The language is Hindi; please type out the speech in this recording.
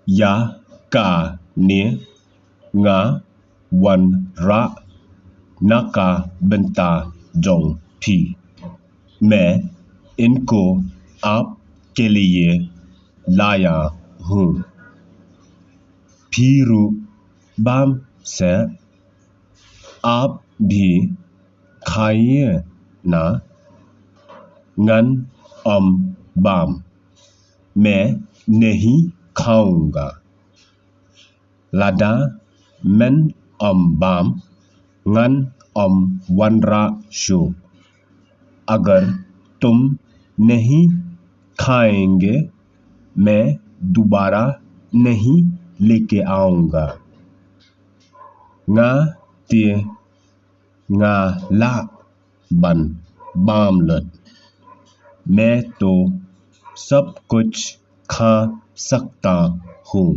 या का ने nga wan ra naka benta jong थी। मैं इनको आपके लिए लाया हूँ। फिरू बाम से आप भी खाइए ना। ngन बाम मैं नहीं खाऊंगा। lada men बाम ngन wanra शो अगर तुम नहीं खाएंगे मैं दोबारा नहीं लेके आऊंगा। nga tie nga la ban बाम लट मैं तो सब कुछ खा सकता हूँ।